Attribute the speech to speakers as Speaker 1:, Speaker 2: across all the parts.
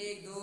Speaker 1: 1 2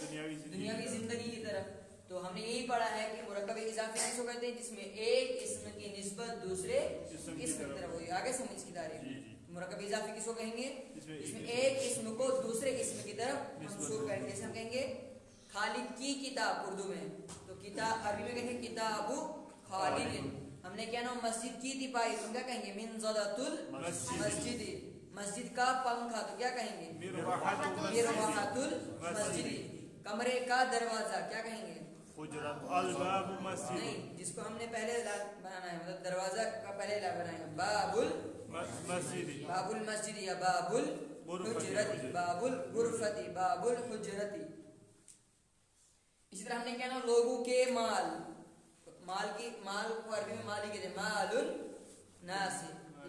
Speaker 1: دنیاوی زندگی کی طرف. تو ہم نے یہی پڑھا ہے کہ مرکب اضافی کس کو کہتے ہیں؟ جس میں ایک اسم کی نسبت دوسرے اسم کی طرف ہوئی. آگے سمجھ اس کی تعریف. مرکب اضافی کس کو کہیں گے؟ جس میں ایک اسم کو دوسرے اسم کی طرف منسوب کریں گے. جیسے ہم کہیں گے خالد کی کتاب اردو میں، تو کتاب عربی میں کہیں گے کتاب خالد. ہم نے کیا نام مسجد کی تپائی، تو کیا کہیں گے؟ من زدۃ المسجد. مسجد کا پنکھا، تو کیا کہیں گے؟ مروحۃ المسجد. کمرے کا دروازہ کیا کہیں گے؟
Speaker 2: الباب مسجد.
Speaker 1: نہیں، جس کو ہم نے پہلے بنانا ہے، مطلب دروازہ کا پہلے بنائیں گے باب
Speaker 2: مسجد.
Speaker 1: باب المسجد یا باب الحجرت، باب الغرفت، باب الحجرت. اسی طرح ہم نے کیا نا لوگوں کے مال مال کو عربی میں مال ہی کہتے ہیں، مال الناس.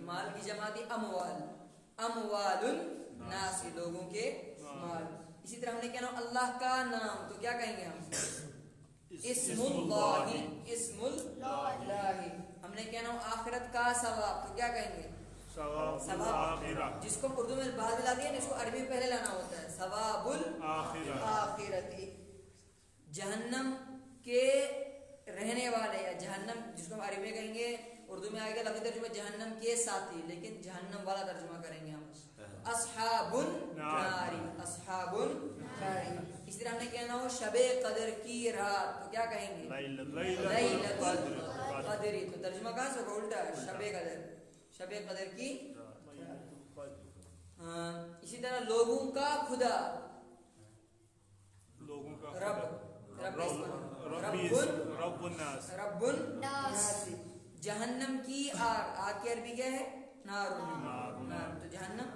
Speaker 1: مال کی جمع تھی اموال، اموال الناس، لوگوں کے مال. اسی طرح ہم نے کیا نا اللہ کا نام، تو کیا کہیں گے ہم؟ اسم اللہ، اسم اللہ. ہم نے کیا نا آخرت کا ثواب، تو کیا کہیں گے؟ ثواب. جس کو اردو میں بعد میں لاتی ہے، جس کو عربی میں پہلے لانا ہوتا ہے، ثواب الآخرت. جہنم کے رہنے والے یا جہنم، جس کو ہم عربی میں کہیں گے، اردو میں آئے گا لفظ ترجمہ جہنم کے ساتھی، لیکن جہنم والا ترجمہ کریں گے ہم اصحاب النار، اصحاب النار. اس طرح ہم نے کہنا ہو شب قدر کی رات، تو کیا کہیں گے؟ لیلۃ القدر. تو ترجمہ کہاں سے ہوگا؟ الٹا، شب قدر، شب قدر کی رات. اسی طرح لوگوں کا خدا،
Speaker 2: لوگوں کا
Speaker 1: رب،
Speaker 2: رب الناس.
Speaker 1: رب الناس. جہنم کی آگ، آگ کی عربی کیا ہے؟ نار. تو جہنم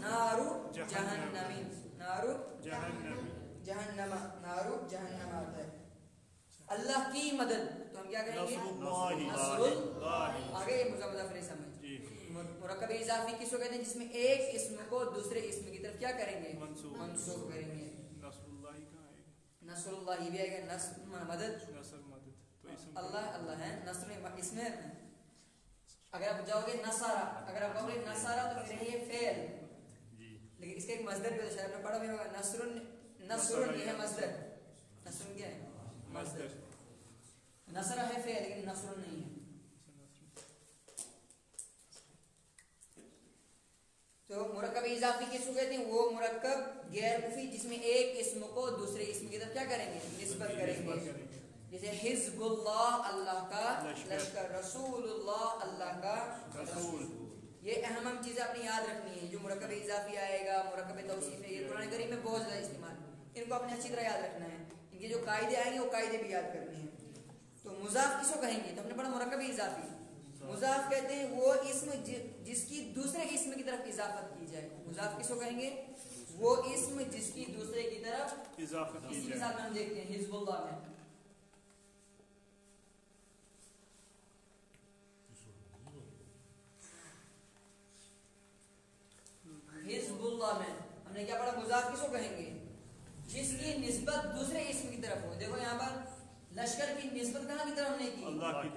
Speaker 1: نارو جہنمی، نارو جہنم، نارو جہنم آتا ہے. اللہ کی مدد، تو ہم کیا کہیں گے؟ نصر اللہ. آگے مضاف نہیں سمجھ. مرکب اضافی کس کو کہتے ہیں؟ جس میں ایک اسم کو دوسرے اسم کی طرف کیا کریں گے؟ منسوب کریں گے. نصر اللہ بھی آئے گا، نصر مدد، اللہ اللہ ہے، نصر اس میں. اگر آپ جاؤ گے نصارہ، اگر آپ کہو گے نصارہ تو پھر یہ فعل، لیکن اس کا ایک مصدر بھی شاید میں پڑھا بھی ہوگا. نصر، نصر یہ ہے مصدر. نصر کیا ہے؟ مصدر. نصر ہے فعل لیکن نصر نہیں ہے. تو مرکب اضافی کس کو کہتے ہیں؟ وہ مرکب غیر مفید جس میں ایک اسم کو دوسرے اسم کی طرف کیا کریں گے؟ نسبت کریں گے. جیسے حزب اللہ، اللہ کا لشکر، رسول اللہ، اللہ کا رسول. یہ اہم چیزیں اپنی یاد رکھنی ہے. جو مرکب اضافی آئے گا، مرکب توصیف ہے، یہ قرآن کریم میں بہت زیادہ استعمال، ان کو اپنے اچھی طرح یاد رکھنا ہے. ان کے جو قاعدے آئیں گے وہ قاعدے بھی یاد کرنے ہیں. تو مضاف کس کو کہیں گے؟ تو ہم نے پڑھا مرکب اضافی. مضاف کہتے ہیں وہ اسم جس کی دوسرے اسم کی طرف اضافت کی جائے. مضاف کس کو کہیں گے؟ وہ اسم جس کی دوسرے کی طرف اضافت کی جائے. مثال ہم دیکھتے ہیں حزب اللہ میں، حزب اللہ میں ہم نے کیا پڑھا؟ مضاف کس کو کہیں گے؟ جس کی نسبت دوسرے اسم کی طرف ہو. دیکھو یہاں پر لشکر کی نسبت کہاں کی طرف ہم نے کی؟ اللہ کی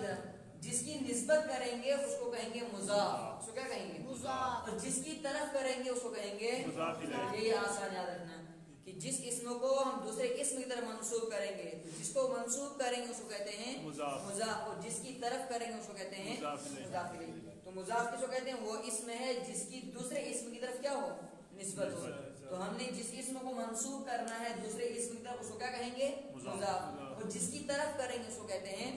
Speaker 1: طرف. جس کی نسبت کریں گے اس کو کہیں گے مضاف. اس کو کیا کہیں گے؟ مضاف. اور جس کی طرف کریں گے اس کو کہیں گے مضاف. یہ آسان یاد رکھنا کہ جس اسم کو ہم دوسرے اسم کی طرف منسوب کریں گے، جس کو منسوب کریں گے اس کو کہتے ہیں مضاف، اور جس کی طرف کریں گے اس کو کہتے ہیں مضاف الیہ. تو مضاف کس کو کہتے ہیں؟ وہ اسم ہے جس کی دوسرے اسم کی طرف کیا ہو؟ نسبت ہو. تو ہم نے جس اسم کو منسوب کرنا ہے دوسرے اسم کی طرف اس کو کیا کہیں گے؟ مضاف. اور جس کی طرف کریں گے اس کو کہتے ہیں.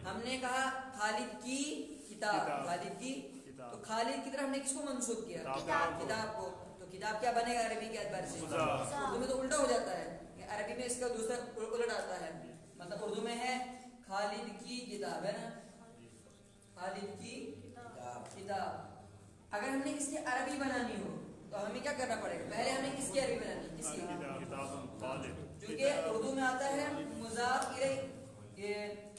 Speaker 1: ہم نے کہا خالد کی کتاب، خالد کی، تو خالد کی طرف ہم نے کس کو منسوب کیا؟ کتاب کو. تو کتاب کیا بنے گا عربی کے اعتبار سے؟ اردو میں تو الٹا ہو جاتا ہے، عربی میں اس کا دوسرا الٹ آتا ہے. مطلب اردو میں ہے خالد کی کتاب، ہے نا، خالد کی کتاب. اگر ہم نے اس کی عربی بنانی ہو تو ہمیں کیا کرنا پڑے گا؟ پہلے ہمیں اس کی عربی بنانی ہے. کس کی؟ کیونکہ اردو میں آتا ہے مضاف الیہ،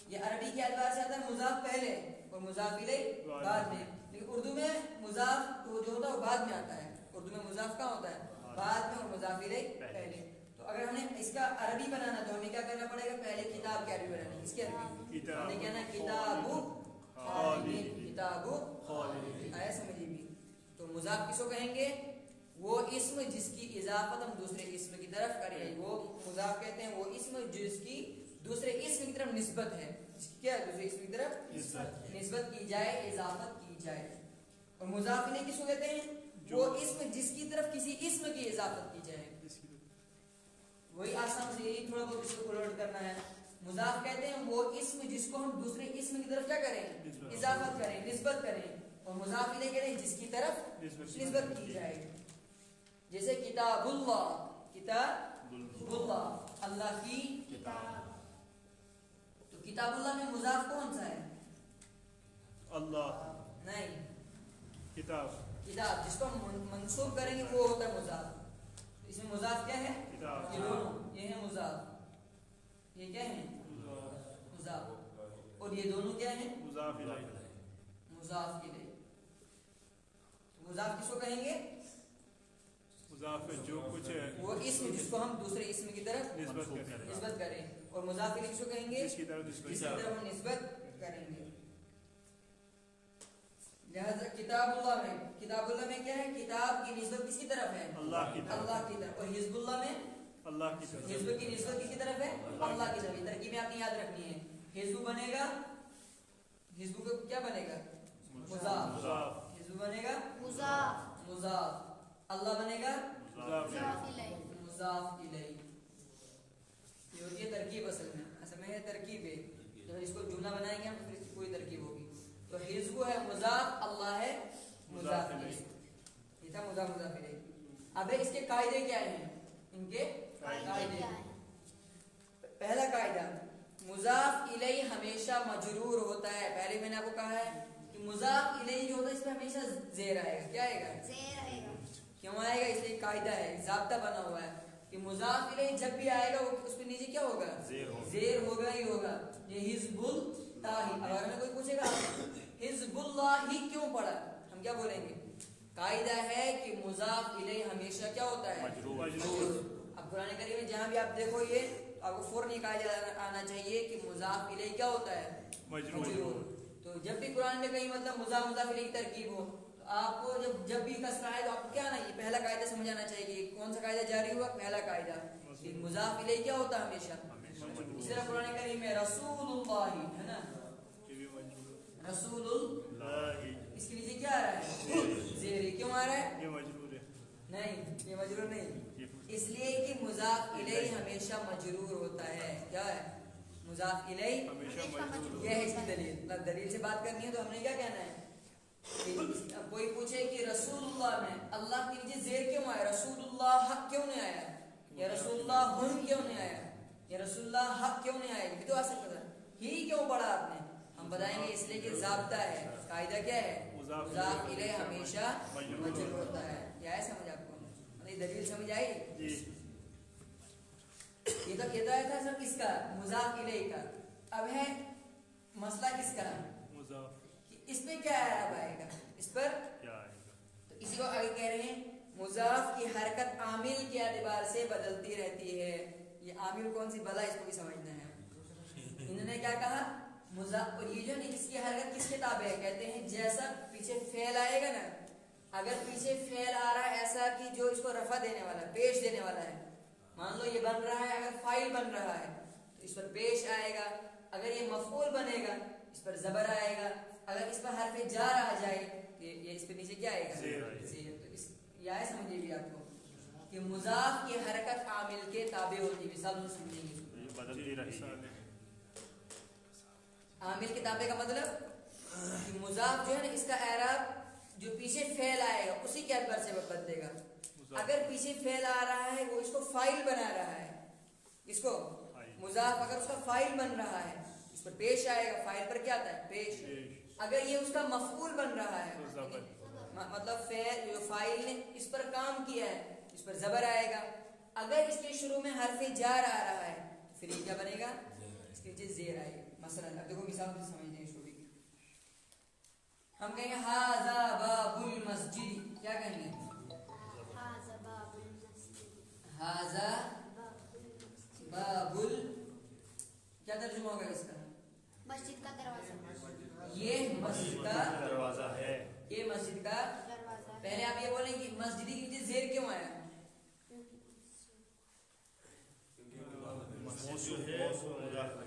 Speaker 1: یہ عربی کے اعتبار سے آتا ہے مضاف پہلے اور مضاف الیہ بعد میں. لیکن اردو میں مضاف جو ہوتا ہے وہ بعد میں آتا ہے. اردو میں مضاف کہاں ہوتا ہے؟ بعد میں، اور مضاف الیہ پہلے. تو اگر ہمیں اس کا عربی بنانا تو ہمیں کیا کرنا پڑے گا؟ پہلے کتاب کی عربی بنانی ہے. اس کی عربی ہم نے کہنا ہے کتاب خالد، کتاب خالد. آیا سمجھیے بھی؟ تو مضاف کس کو کہیں گے؟ وہ اسم جس کی اضافت ہم دوسرے اسم کی طرف کریں، وہ مضاف کہتے ہیں وہ اسم جس کی دوسرے اسم کی طرف نسبت ہے، جس کی کیا دوسرے اسم کی طرف نسبت کی جائے، اضافت کی جائے. اور مضاف الیہ کس کو کہتے ہیں؟ وہ اسم جس کی طرف کسی اسم کی اضافت کی جائے. وہی آسان سے یہی تھوڑا بہت اس کو الٹ کرنا ہے. مضاف کہتے ہیں وہ اسم جس کو ہم دوسرے اسم کی طرف کیا کریں؟ اضافت کریں، نسبت کریں. اور مضاف الیہ کہتے ہیں جس کی طرف نسبت کی جائے. جیسے کتاب اللہ، کتاب اللہ، اللہ کی کتاب. تو کتاب اللہ میں مضاف کون سا ہے؟ اللہ نہیں، کتاب. کتاب جس کو ہم منسوب کریں گے وہ ہوتا ہے مضاف. اس میں مضاف کیا ہے؟ کتاب. یہ دونوں یہ ہے مضاف، یہ کیا ہے؟ مضاف. اور یہ دونوں کیا ہیں؟ مضاف الیہ. مضاف الیہ. مضاف کس کو کہیں گے؟
Speaker 2: مضاف جو کچھ ہے
Speaker 1: وہ اسم جس کو ہم دوسرے اسم کی طرف نسبت کریں. اور مضاف الیہ کس کو کہیں گے؟
Speaker 2: جس کی طرف
Speaker 1: ہم نسبت کریں گے. لہذا کتاب اللہ میں، کتاب اللہ میں کیا ہے؟ کتاب کی نسبت کس کی طرف ہے؟ اللہ کی طرف. اللہ کی طرف. اور حزب اللہ میں
Speaker 2: اللہ کی طرف.
Speaker 1: حزب کی نسبت کس کی طرف ہے؟ اللہ کی طرف. ترکیبیں آپ نے یاد رکھنی ہے. حزب بنے گا، حزب کو کیا بنے گا؟ مضاف. حزب بنے گا مضاف. اللہ بنے گا مضاف الیہ. یہ ہوتی ہے ترکیب. اصل میں ہے ترکیب ہے. جب اس کو جملہ بنائیں گے ہم پھر اس کی کوئی ترکیب ہوگی. تو حزب ہے مضاف، اللہ ہے مضاف الیہ. یہ تھا مضاف الیہ. اب اس کے قاعدے کیا ہیں؟ ان کے قاعدے. پہلا قاعدہ، مضاف الیہ ہمیشہ مجرور ہوتا ہے. پہلے میں نے آپ کو کہا ہے کہ مضاف الیہ جو ہوتا ہے اس پہ ہمیشہ زیر آئے گا. کیا آئے گا؟ زیر آئے گا. کیوں آئے گا؟ اس لیے قاعدہ ہے، ضابطہ بنا ہوا ہے کہ مضاف الیہ جب بھی آئے گا وہ اس پہ نیچے کیا ہوگا؟ زیر ہوگا ہی ہوگا. یہ حزب التاہی. اگر ہمیں کوئی پوچھے گا حزب اللہ ہی کیوں پڑھا، ہم کیا بولیں گے؟ قاعدہ ہے کہ مضاف الیہ ہمیشہ کیا ہوتا ہے؟ مجرور. اب قرآن کریم میں جہاں بھی آپ دیکھو یہ آپ کو فوراً یہ قاعدہ آنا چاہیے کہ مضاف الیہ کیا ہوتا ہے؟ مجرور. تو جب بھی قرآن میں کہیں مطلب مضاف الیہ کی ترکیب ہو تو آپ کو جب بھی کسر آئے تو آپ کو کیا آنا ہے؟ پہلا قاعدہ سمجھ آنا چاہیے. کون سا قاعدہ جاری ہوا؟ پہلا قاعدہ کہ مضاف الیہ کیا ہوتا ہے ہمیشہ. اسی طرح قرآن کریم میں رسول اللہ ہے نا، رسول اللہ، اس کے نیچے کیا آ رہا ہے؟ زیر. کیوں آ رہا ہے؟
Speaker 2: یہ مجرور ہے.
Speaker 1: نہیں، یہ مجرور نہیں، اس لیے کہ مضاف الیہ ہمیشہ مجرور ہوتا ہے. کیا ہے؟ مضاف الیہ
Speaker 2: ہمیشہ مجرور.
Speaker 1: یہ ہے اس کی دلیل. مطلب دلیل سے بات کرنی ہے تو ہم نے کیا کہنا ہے؟ کوئی پوچھے کہ رسول اللہ میں اللہ کے نیچے زیر کیوں آیا؟ رسول اللہ حق کیوں نہیں آیا؟ یا رسول اللہ ہم کیوں نہیں آیا؟ یا رسول اللہ حق کیوں نہیں آیا؟ یہ تو آ سکتا تھا. ہی کیوں پڑھا آپ نے؟ ہم بتائیں گے اس لیے کہ ضابطہ ہے، قاعدہ کیا ہے؟ مضاف الیہ ہمیشہ مجرور ہوتا ہے. کیا ہے سمجھ آپ کو؟ یہ دلیل سمجھ آئی؟ یہ تو کہتا ہے سب اس کا مضاف الیہ کا. اب ہے مسئلہ کس کا؟ اس پہ کیا اعراب آئے گا؟ اس پر کیا آئے گا؟ تو اسی کو آگے کہہ رہے ہیں مضاف کی حرکت عامل کے اعتبار سے بدلتی رہتی ہے. یہ عامل کون سی بلا، اس کو بھی سمجھنا ہے. انہوں نے کیا کہا؟ مضاف. اور یہ جو نہیں، اس کی حرکت کس کے تابع ہے؟ کہتے ہیں جیسا پیچھے فعل آئے گا نا، اگر پیچھے فعل آ رہا ہے ایسا کہ جو اس کو رفع دینے والا ہے، پیش دینے والا ہے. مان لو یہ بن رہا ہے، اگر فاعل بن رہا ہے تو اس پر پیش آئے گا. اگر یہ مفعول بنے گا اس پر زبر آئے گا. اگر اس پر حرف جار آ جائے یہ اس پہ نیچے کیا آئے گا؟ زیر. تو اس یہ سمجھے بھی آپ کو کہ مضاف کی حرکت عامل کے تابع ہوتی ہے. مثال میں سمجھیں گے
Speaker 2: بدلتی رہی.
Speaker 1: عامل کے تابع کا مطلب کہ مضاف جو ہے نا اس کا اعراب جو پیچھے فعل آئے گا اسی کے اعتبار سے بدلے گا. اگر پیچھے فعل آ رہا ہے وہ اس کو فاعل بنا رہا ہے، اس کو مضاف اگر اس کا فاعل بن رہا ہے اس پر پیش آئے گا. فاعل پر کیا آتا ہے؟ پیش. اگر یہ اس کا مفعول بن رہا ہے مطلب فعل جو فاعل نے اس پر کام کیا ہے اس پر زبر آئے گا. اگر اس کے شروع میں حرف جار آ رہا ہے پھر یہ کیا بنے گا؟ اس کے نیچے زیر آئے گا. مثلا اب دیکھو مثال سے سمجھتے ہیں اس کو بھی. ہم کہیں گے ھذا باب المسجد. کیا کہیں گے؟ ھذا باب کیا ترجمہ ہوگا اس کا؟
Speaker 3: مسجد کا دروازہ.
Speaker 1: یہ مسجد کا
Speaker 2: دروازہ ہے.
Speaker 1: یہ مسجد کا پہلے آپ یہ بولیں کہ مسجدی کے نیچے زیر کیوں آیا؟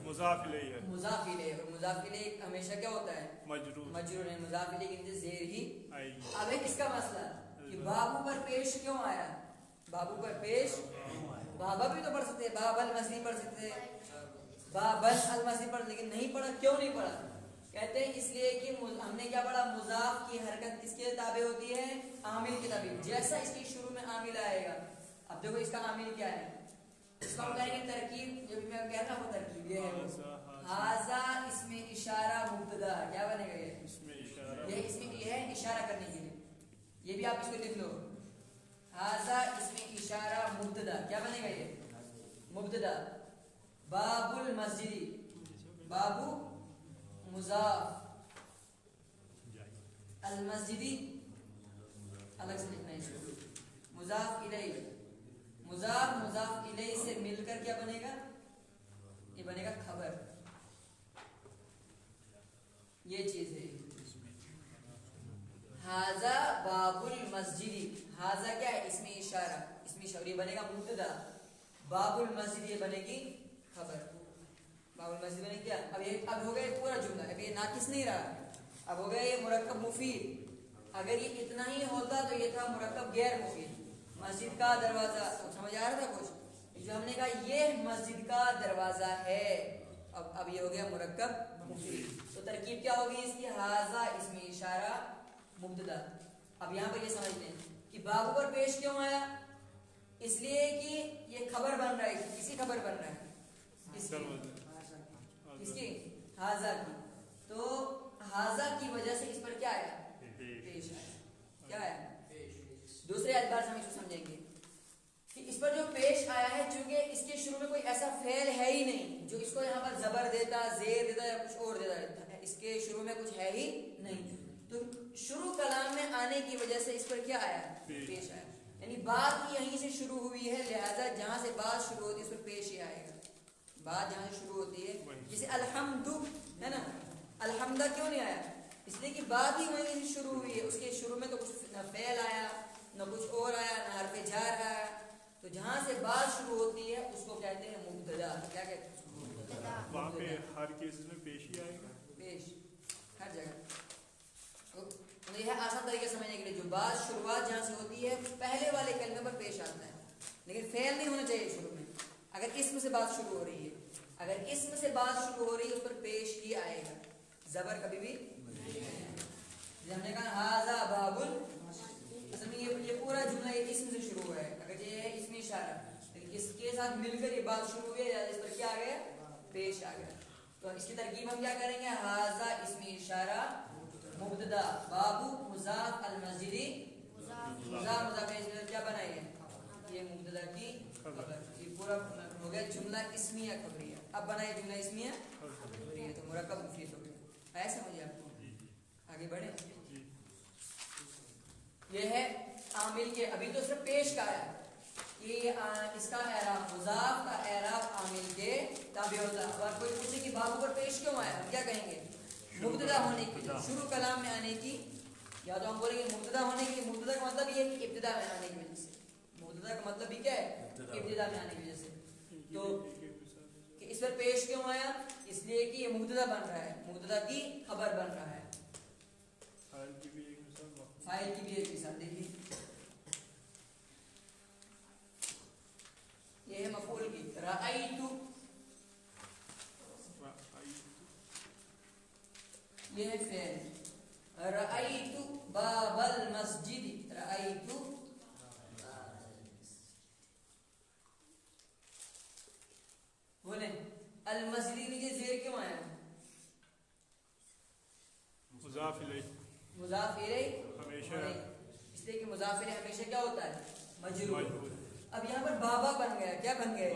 Speaker 2: مضاف الیہ ہے.
Speaker 1: مضاف الیہ، اور مضاف الیہ ہمیشہ کیا ہوتا ہے؟
Speaker 2: مجرور.
Speaker 1: مجرور ہے. مضاف الیہ کے نیچے زیر ہی
Speaker 2: آئی.
Speaker 1: اب ہے کس کا مسئلہ کہ بابو پر پیش کیوں آیا؟ بابو پر پیش، بابا بھی تو پڑھ سکتے ہیں، باب المسجد پڑھ سکتے ہیں، باب المسجد پڑھ، لیکن نہیں پڑھا. کیوں نہیں پڑھا؟ کہتے ہیں اس لیے کہ ہم نے کیا پڑھا؟ مضاف کی حرکت کس کے تابع ہوتی ہے؟ عامل کے تابع. جیسا اس کے شروع میں عامل آئے گا، اب دیکھو اس کا عامل کیا ہے، اس کو ہم کہیں گے ترکیب. جو میں کہہ رہا ہوں ترکیب یہ ہے ہاذا اس میں اشارہ مبتدا. کیا بنے گا یہ؟
Speaker 2: اس میں اشارہ.
Speaker 1: یہ اس میں یہ ہے اشارہ کرنے کے لیے. یہ بھی آپ اس کو لکھ لو، ہاذا اس میں اشارہ مبتدا. کیا بنے گا یہ؟ مبتدا. باب المسجد، بابو مضاف، المسجدی الگ سے لکھنا ہے اس کو. مضاف الیہ، مضاف مضاف الیہ سے مل کر کیا بنے گا؟ یہ بنے گا خبر. یہ چیز ہے ہاذا باب المسجد. ہاذا کیا ہے؟ اس میں اشارہ، اس میں اشارہ. یہ بنے گا مبتدا. باب المسجد یہ بنے گی خبر. باب المسجد بنے کیا؟ اب ہو گیا پورا جملہ. اب یہ ناقص نہیں رہا، اب ہو گیا یہ مرکب مفید. اگر یہ اتنا ہی ہوتا تو یہ تھا مرکب غیر مفید. مسجد کا دروازہ سمجھ آ رہا تھا کچھ؟ جو ہم نے کہا یہ مسجد کا دروازہ ہے، اب یہ ہو گیا مرکب مفید. تو ترکیب کیا ہوگی اس کی؟ ہاذا اس میں اشارہ مبتدا. اب یہاں پر یہ سمجھ لیں کہ بابو پر پیش کیوں آیا؟ اس لیے کہ یہ خبر بن رہا ہے. کسی خبر بن رہا ہے کس کی؟ ہاذا کی. تو ہاذا کی وجہ سے اس پر کیا آیا؟ پیش آیا. کیا آیا؟ دوسرے اعتبار سے ہم اس کو سمجھیں گے کہ اس پر جو پیش آیا ہے، چونکہ اس کے شروع میں کوئی ایسا فعل ہے ہی نہیں جو اس کو یہاں پر زبر دیتا، زیر دیتا یا کچھ اور دیتا. اس کے شروع میں کچھ ہے ہی نہیں. تو شروع کلام میں آنے کی وجہ سے اس پر کیا آیا؟ پیش آیا. یعنی بات یہیں سے شروع ہوئی ہے، لہذا جہاں سے بات شروع ہوتی ہے اس پر پیش ہی آئے گا. بات جہاں سے شروع ہوتی ہے، جیسے الحمد ہے نا، الحمدہ کیوں نہیں آیا؟ اس لیے کہ بات ہی وہیں سے شروع ہوئی ہے. اس کے شروع میں تو کچھ نہ فعل آیا، نہ کچھ اور آیا، نہ حرف جار آیا. تو جہاں سے بات شروع ہوتی ہے اس کو کہتے ہیں مبتدا. کیا کہتے ہیں؟
Speaker 2: وہاں پہ ہر کیس میں پیش ہی آئے گا.
Speaker 1: پیش ہر جگہ. تو یہ ہے آسان طریقے سمجھنے کے لیے. جو بات شروعات جہاں سے ہوتی ہے پہلے والے کلمے پر پیش آتا ہے، لیکن فعل نہیں ہونا چاہیے شروع میں. اگر اسم سے بات شروع ہو رہی ہے، اگر اسم سے بات شروع ہو رہی ہے اس پر پیش ہی آئے گا. زبر کبھی بھی ہم نے کہا ہاذا باب، اصل میں یہ پورا جملہ یہ اسم سے شروع ہوا ہے. اگر یہ ہے اس میں اشارہ، لیکن اس کے ساتھ مل کر یہ بات شروع ہوئی ہے، اس پر کیا آ گیا؟ پیش آ گیا. تو اس کی ترکیب ہم کیا کریں گے؟ ہاذا اس میں اشارہ مبتدا، بابو مضاف، المسجدی مضاف مضاف الیہ. کیا بنائے گے؟ یہ مبتدا کی خبر. یہ پورا ہو گیا جملہ اسمیہ خبریہ. اب بنائے جملہ اسمیہ خبریہ. تو مرکب مفید ہو گیا. ایسا سمجھے آپ کو؟ آگے بڑھے. یہ ہے عامل کے. ابھی تو صرف پیش کا ہے کہ اس کا اعراب، مضاف کا اعراب عامل کے تابع ہوتا ہے. اگر کوئی پوچھے کہ بابو پر پیش کیوں آیا، ہم کیا کہیں گے؟ مبتدا ہونے کی، شروع کلام میں آنے کی. یا تو ہم بولیں گے مبتدا ہونے کی. مبتدا کا مطلب یہ ہے کہ ابتدا میں آنے کی وجہ سے. مبتدا کا مطلب یہ کیا ہے؟ ابتدا میں آنے کی وجہ سے. تو کہ اس پر پیش کیوں آیا؟ اس لیے کہ یہ مبتدا بن رہا ہے، مبتدا کی خبر بن رہا ہے.
Speaker 2: فاعل کی بھی ایک مثال،
Speaker 1: فاعل کی بھی ایک مثال دیکھیے. یہ ہے مفعول کی. رأیت، یہ ہے فعل. رأیت باب المسجد، رأیت بولیں المسجد نیچے زیر کیوں آیا؟
Speaker 2: مضاف الیہ.
Speaker 1: مضاف الیہ
Speaker 2: ہمیشہ
Speaker 1: اس لیے کہ مضاف الیہ ہمیشہ کیا ہوتا ہے؟ مجرور. اب یہاں پر بابا بن گیا. کیا بن گیا؟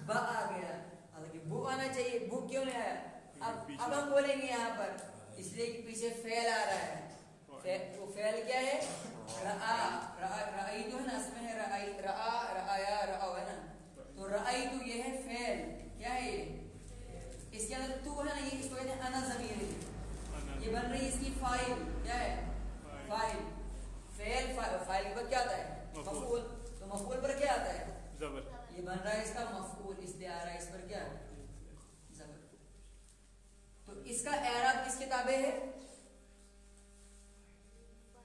Speaker 1: با آ گیا. حالانکہ بو آنا چاہیے، بو کیوں نہیں آیا؟ اب ہم بولیں گے یہاں پر اس لیے کہ پیچھے فعل آ رہا ہے. وہ فعل کیا ہے؟ رآ. رأیت ہے نا، اس میں ہے رأی، رآ، رآیا، رآ ہے نا. تو رأیت یہ ہے فعل. کیا ہے یہ؟ اس کے اندر تو ہے نا، یہ اس کو کہتے ہیں انا ضمیر ہے. یہ بن رہی ہے اس کی فاعل. کیا ہے؟ فاعل. فاعل کے بعد کیا آتا ہے مفعول. تو مفعول پر کیا آتا ہے
Speaker 2: زبر.
Speaker 1: یہ بن رہا ہے اس کا مفعول اس لیے آ رہا ہے اس پر کیا زبر. تو اس کا اعراب کس کے تابع ہے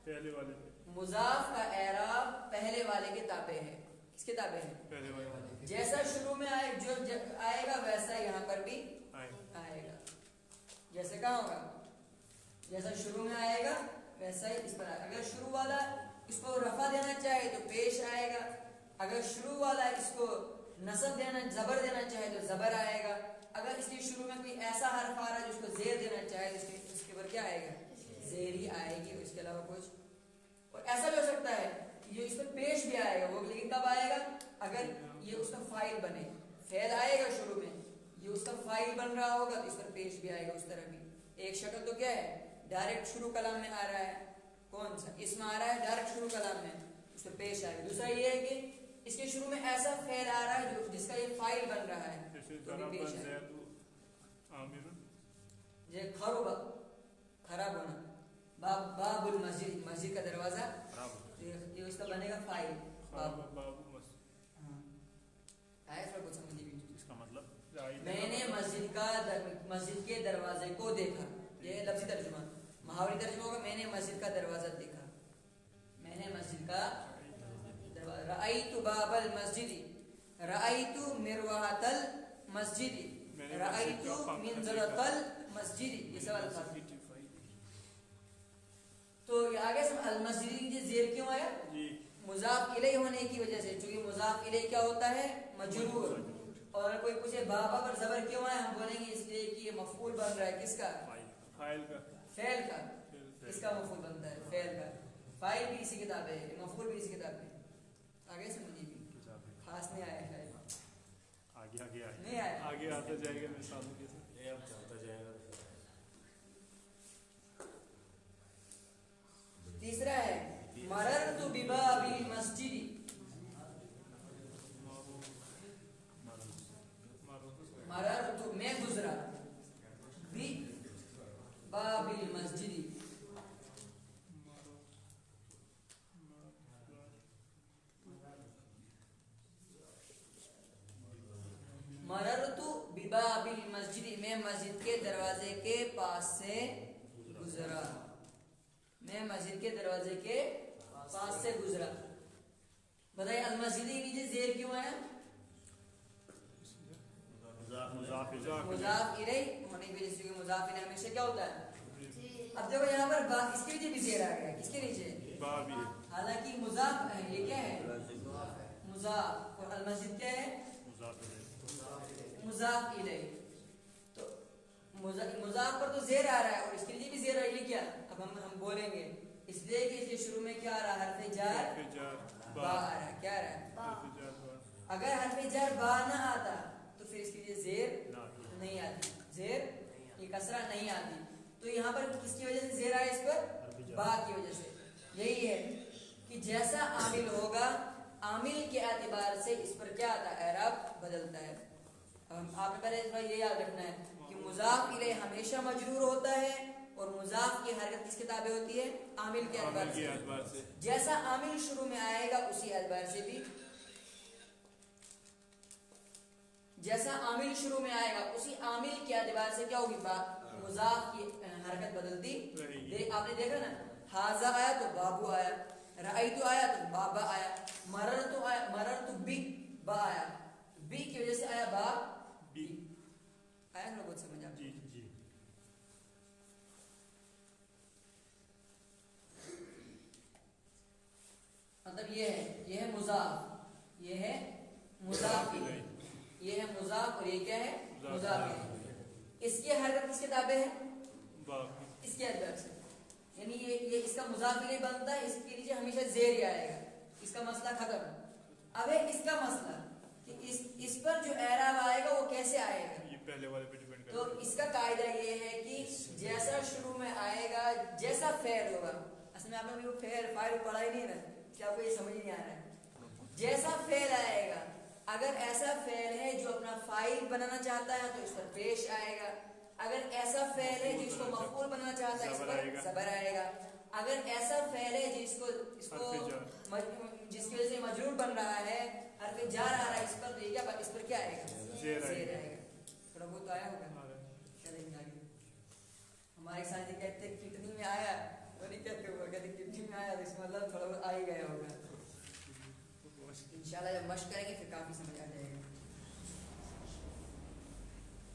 Speaker 2: پہلے والے.
Speaker 1: مضاف کا اعراب پہلے والے کے تابع ہے. کس کے تابع ہے
Speaker 2: پہلے والے.
Speaker 1: جیسا شروع میں آئے جو آئے گا ویسا یہاں پر بھی آئے گا. جیسے کہاں ہوگا جیسا شروع میں آئے گا ویسا ہی اس پر آئے گا. اگر شروع والا اس کو رفع دینا چاہے تو پیش آئے گا. اگر شروع والا اس کو نصب دینا زبر دینا چاہے تو زبر آئے گا. اگر اس کے شروع میں کوئی ایسا حرف آ رہا ہے جس کو زیر دینا چاہے تو اس کے اوپر کیا آئے گا زیر ہی آئے گی. اس کے علاوہ کچھ. اور ایسا بھی ہو سکتا ہے یہ اس پر پیش بھی آئے گا وہ لیکن کب آئے گا اگر یہ اس کا فاعل بنے. فعل آئے گا شروع میں یہ اس کا فاعل بن رہا ہوگا تو اس پر پیش بھی آئے گا. اس طرح بھی ایک شکل تو کیا ہے ڈائریکٹ شروع کلام میں آ رہا ہے کون سا اسم آ رہا ہے ڈائریکٹ شروع کلام میں اس پر پیش آئے گا. دوسرا یہ ہے کہ اس کے شروع میں ایسا فعل آ رہا ہے جو جس کا یہ فاعل بن رہا ہے تو بھی پیش آئے گا. یہ خراب خراب ہونا باب المسجد مسجد کا دروازہ یہ اس کا بنے گا فاعل باب. آیا تھوڑا کچھ سمجھ لیجیے.
Speaker 2: اس کا مطلب
Speaker 1: میں نے مسجد کے دروازے کو دیکھا. یہ لفظی ترجمہ. محاوری ترجمہ ہوگا میں نے مسجد کا دروازہ دیکھا. میں نے مسجد کا دروازہ. رأیت باب المسجد رأیت مروحۃ المسجد رأیت منزلۃ المسجد. یہ سوال تھا. تو یہ آگے سے المسجد کی زیر کیوں آیا مضاف الیہ ہونے کی وجہ سے. چونکہ مضاف الیہ کیا ہوتا ہے مجرور. اور کوئی پوچھے بابا پر زبر کیوں آیا ہم بولیں گے اس لیے کہ یہ مفعول بن رہا ہے کس کا
Speaker 2: فاعل کا.
Speaker 1: فعل کا. اس کا مفعول بنتا ہے فعل کا. فاعل بھی اسی کتاب ہے مفعول بھی اسی کتاب ہے. آگے سمجھیے بھی خاص نہیں آیا ہے
Speaker 2: آگے
Speaker 1: نہیں آیا
Speaker 2: آگے آتا جائے گا مثالوں کے ساتھ
Speaker 3: یہ اب چلتا جائے گا.
Speaker 1: تیسرا ہے مررت بباب المسجد. مررت میں گزرا بباب المسجد. مررت بباب المسجد میں مسجد کے دروازے کے پاس سے گزرا. میں مسجد کے دروازے کے پاس سے گزرا. بتائیے المسجد کے نیچے زیر کیوں آیا مضاف الیہ ہونے کی وجہ سے. کیونکہ مضاف الیہ ہمیشہ کیا ہوتا ہے. اب دیکھو یہاں پر اس کے نیچے بھی زیر آ گیا. کس کے نیچے حالانکہ مضاف ہے یہ کیا ہے مضاف اور المسجد کیا ہے مضاف الیہ. تو مضاف پر تو زیر آ رہا ہے اور اس کے لیے بھی زیر آ رہا ہے. یہ کیا اب ہم بولیں گے اس لیے کہ اس کے شروع میں کیا آ رہا ہے حرف جر با آ رہا ہے. کیا آ رہا ہے اگر حرف جر با نہ آتا تو پھر اس کے لیے زیر نہیں آتی. زیر یہ کسرہ نہیں آتی. تو یہاں پر کس کی وجہ سے زیر آیا اس پر با کی وجہ سے. یہی ہے کہ جیسا عامل ہوگا عامل کے اعتبار سے اس پر کیا آتا ہے اعراب بدلتا ہے. آپ نے پہلے اس بار یہ یاد رکھنا ہے کہ مضاف الیہ ہمیشہ مجرور ہوتا ہے اور مضاف کی حرکت کس کے تابع ہوتی ہے عامل کے اعتبار سے. جیسا عامل شروع میں آئے گا اسی اعتبار سے بھی جیسا عامل شروع میں آئے گا اسی عامل کے اعتبار سے کیا ہوگی مضاف کی حرکت بدلتی. آپ نے دیکھا نا حاذا آیا تو بابو آیا. رأیت آیا تو بابا آیا. مررت آیا مررت بی با آیا. بی کی وجہ سے آیا با بی. آیا نا بہت سمجھ آپ. مطلب یہ ہے مضاف یہ ہے مضاف یہ ہے مضاف اور یہ کیا ہے مضاف. اس کی حرکت کس کے تابع ہے اس کے اعتبار سے. یعنی یہ اس کا مضاف الیہ بنتا ہے. اس کے نیچے ہمیشہ زیر ہی آئے گا. اس کا مسئلہ ختم. اب ہے اس کا مسئلہ کہ اس پر جو اعراب آئے گا وہ کیسے آئے گا.
Speaker 2: یہ پہلے والے پہ ڈیپینڈ
Speaker 1: تو اس کا قاعدہ یہ ہے کہ جیسا شروع میں آئے گا جیسا فعل ہوگا. اصل میں آپ نے وہ فاعل پڑھا ہی نہیں نا کیا آپ کو یہ سمجھ نہیں آ رہا ہے. جیسا فعل آئے گا اگر ایسا فعل ہے جو اپنا فاعل بنانا چاہتا ہے تو اس پر پیش آئے گا. اگر ایسا فعل ہے جو اس کو مفعول بنانا چاہتا ہے اس پر زبر آئے گا. اگر ایسا فعل ہے جس کو جس کی وجہ سے مجرور بن رہا ہے، حرف جار آ رہا ہے اس پر، تو یہ اس پر کیا آئے گا؟ زیر آئے گا. تھوڑا بہت آیا ہوگا. چلیں آگے. ہمارے ساتھ یہ کہتے ہیں کتنی میں آیا، وہ نہیں کہتے ہوگا، کہتے کتنی میں آیا، تو اس میں مطلب تھوڑا بہت آ ہی گیا ہوگا. انشاءاللہ جب مشق کریں گے پھر کافی سمجھ آ جائے گا.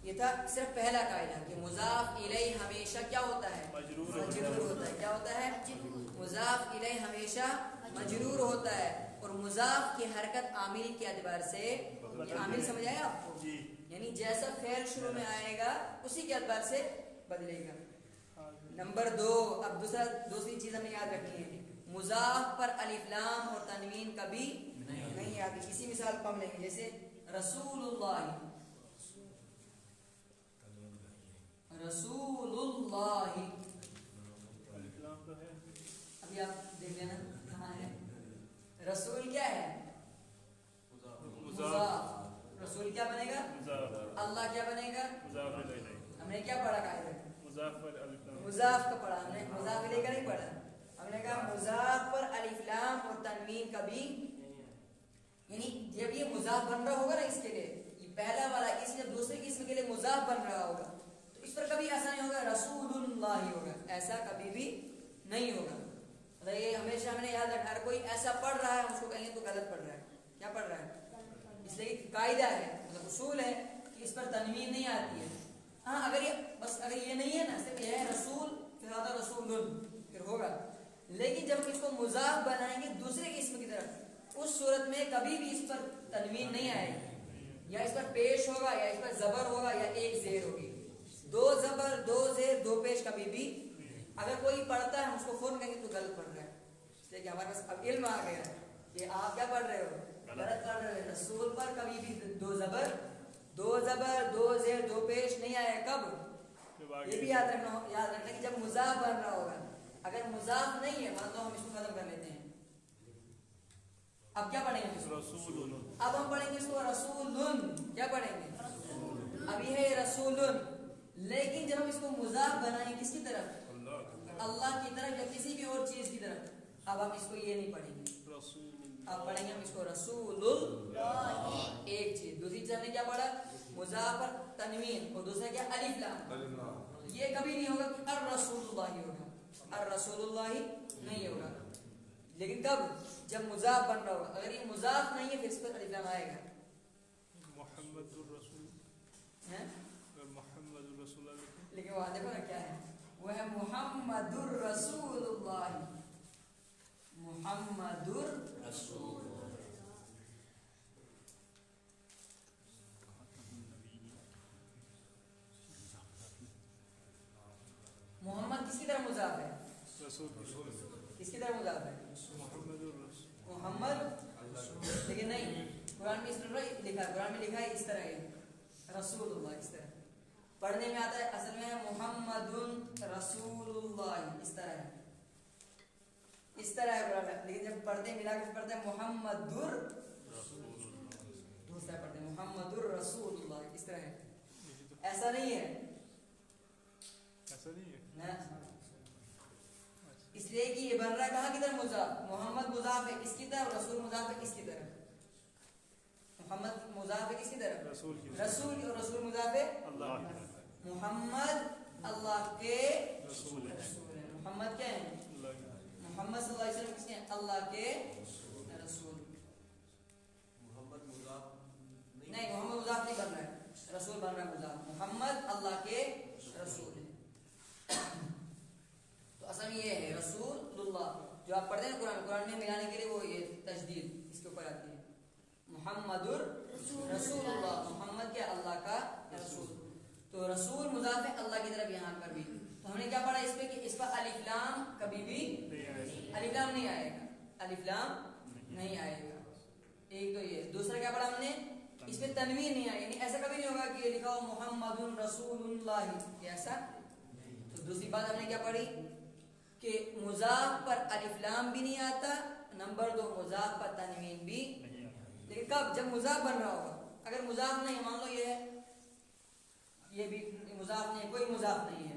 Speaker 1: یہ تھا صرف پہلا قاعدہ کہ مضاف الیہ ہمیشہ کیا ہوتا ہے؟ مجرور ہوتا ہے. کیا ہوتا ہے؟ مضاف الیہ ہمیشہ مجرور ہوتا ہے. اور مضاف کی حرکت عامل کے اعتبار سے، یہ عامل سمجھ آیا آپ کو؟ یعنی جیسا فعل شروع میں آئے گا اسی کے اعتبار سے بدلے گا. نمبر 2، اب دوسری چیز ہمیں یاد رکھنی ہے، مضاف پر الف لام اور تنوین کبھی نہیں آتی. کسی مثال کو ہم لیں گے، جیسے رسول اللہ، رسول اللہ. ابھی آپ دیکھ لینا کہاں ہے. رسول کیا ہے؟ مضاف. رسول کیا بنے گا؟ اللہ کیا بنے گا؟ ہم نے کیا پڑھا قاعدہ؟ مضاف کا پڑھا ہم نے، مضاف الیہ کا نہیں پڑھا. ہم نے کہا مضاف پر الف لام اور تنوین کبھی، یعنی جب یہ مضاف بن رہا ہوگا نا اس کے لیے، یہ پہلا والا اس جب دوسرے قسم کے لیے مضاف بن رہا ہوگا تو اس پر کبھی ایسا نہیں ہوگا رسول اللہ ہوگا، ایسا کبھی بھی نہیں ہوگا. یہ ہمیشہ ہم نے یاد رکھنا، اگر کوئی ایسا پڑھ رہا ہے ہم اس کو کہیں گے تو غلط پڑھ رہا ہے. کیا پڑھ رہا ہے؟ اس لیے قاعدہ ہے، مطلب اصول ہے کہ اس پر تنوین نہیں آتی ہے. ہاں اگر یہ بس اگر یہ نہیں ہے نا، صرف یہ ہے رسول پھر آتا رسول پھر ہوگا. لیکن جب اس کو مضاف بنائیں گے دوسرے قسم کی طرف، اس صورت میں کبھی بھی اس پر تنوین نہیں آئے گی، یا اس پر پیش ہوگا یا اس پر زبر ہوگا یا ایک زیر ہوگی. 2 زبر 2 زیر 2 پیش کبھی بھی. اگر کوئی پڑھتا ہے ہم اس کو فوراً کہیں گے تو غلط پڑھ رہا ہے، اس لیے کہ ہمارے پاس اب علم آ گیا کہ آپ کیا پڑھ رہے ہو، غلط پڑھ رہے ہو. رسول پر کبھی بھی 2 زبر 2 زیر 2 پیش نہیں آئے. کب؟ یہ بھی یاد رکھنا کہ جب مضاف بن رہا ہوگا. اگر مضاف نہیں ہے مان لو ہم اس کو ختم کر لیتے ہیں، اب کیا پڑھیں گے؟ رسول. اب ہم پڑھیں گے اس کو رسول. کیا پڑھیں گے؟ اب یہ ہے رسول، لیکن جب ہم اس کو مضاف بنائیں کس کی طرف؟ اللہ کی طرف یا کسی بھی اور چیز کی طرف، اب ہم اس کو یہ نہیں پڑھیں گے، اب پڑھیں گے ہم اس کو رسول اللہ. ایک چیز. دوسری چیز ہم نے کیا پڑھا؟ مضاف پر تنوین اور دوسرا کیا؟ الف لام. یہ کبھی نہیں ہوگا کہ الرسول اللہ ہوگا، الرسول اللہ نہیں ہوگا. لیکن کب؟ جب مضاف بن رہا ہوگا. اگر یہ مضاف نہیں ہے پھر اس پر الف لام آئے گا.
Speaker 2: محمد الرسول
Speaker 1: ہے
Speaker 2: محمد الرسول اللہ،
Speaker 1: لیکن وہاں دیکھو نا کیا ہے، وہ ہے محمد الرسول اللہ. محمد الرسول. محمد کس کی طرح مضاف ہے؟
Speaker 2: رسول.
Speaker 1: کس کی طرح مضاف ہے؟
Speaker 2: محمد الرسول.
Speaker 1: محمد. لیکن نہیں، قرآن میں اس طرح لکھا ہے، قرآن میں لکھا ہے اس طرح ہے رسول اللہ. اس طرح پڑھنے میں آتا ہے، اصل میں محمد رسول اللہ اس طرح ہے، اس طرح ہے قرآن میں. لیکن جب پڑھتے ملا کے پڑھتے ہیں محمد دوسرا پڑھتے ہیں محمد الرسول اللہ اس طرح ہے. ایسا نہیں ہے،
Speaker 2: ایسا نہیں ہے.
Speaker 1: اس لیے کہ یہ بن رہا ہے کہاں کی طرف؟ مضاف. محمد مضاف ہے اس کی طرف، رسول مضاف ہے اس کی طرف. محمد مضاف ہے کس کی طرف؟ رسول کی. رسول اور رسول مضاف ہے
Speaker 2: اللہ کی.
Speaker 1: محمد اللہ کے
Speaker 2: رسول ہے.
Speaker 1: محمد کیا ہے؟ محمد صلی اللہ علیہ وسلم کس کے ہیں؟ اللہ کے رسول. محمد مضاف نہیں، محمد مضاف نہیں بن رہا ہے، رسول بن رہا ہے مضاف. محمد اللہ کے رسول ہے. تو اصل یہ ہے رسول اللہ. جو آپ پڑھتے ہیں قرآن میں ملانے کے لیے وہ یہ تشدید اس کے اوپر آتی ہے. محمد رسول اللہ. محمد کیا؟ اللہ کا رسول. تو رسول مضاف ہے اللہ کی طرف یہاں پر بھی. تو ہم نے کیا پڑھا اس پہ کہ اس پر الف لام کبھی بھی الف لام نہیں آئے گا، الف لام نہیں آئے گا. ایک تو یہ. دوسرا کیا پڑھا ہم نے؟ اس پہ تنوین نہیں آئے، یعنی ایسا کبھی نہیں ہوگا کہ یہ لکھا ہو محمد رسول اللہ، ایسا. تو دوسری بات ہم نے کیا پڑھی کہ مضاف پر الف لام بھی نہیں آتا. نمبر 2 مضاف پر تنوین بھی. لیکن کب؟ جب مضاف بن رہا ہوگا. اگر مضاف نہیں، مان لو یہ ہے، یہ بھی مضاف نہیں، کوئی مضاف نہیں ہے،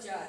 Speaker 1: 4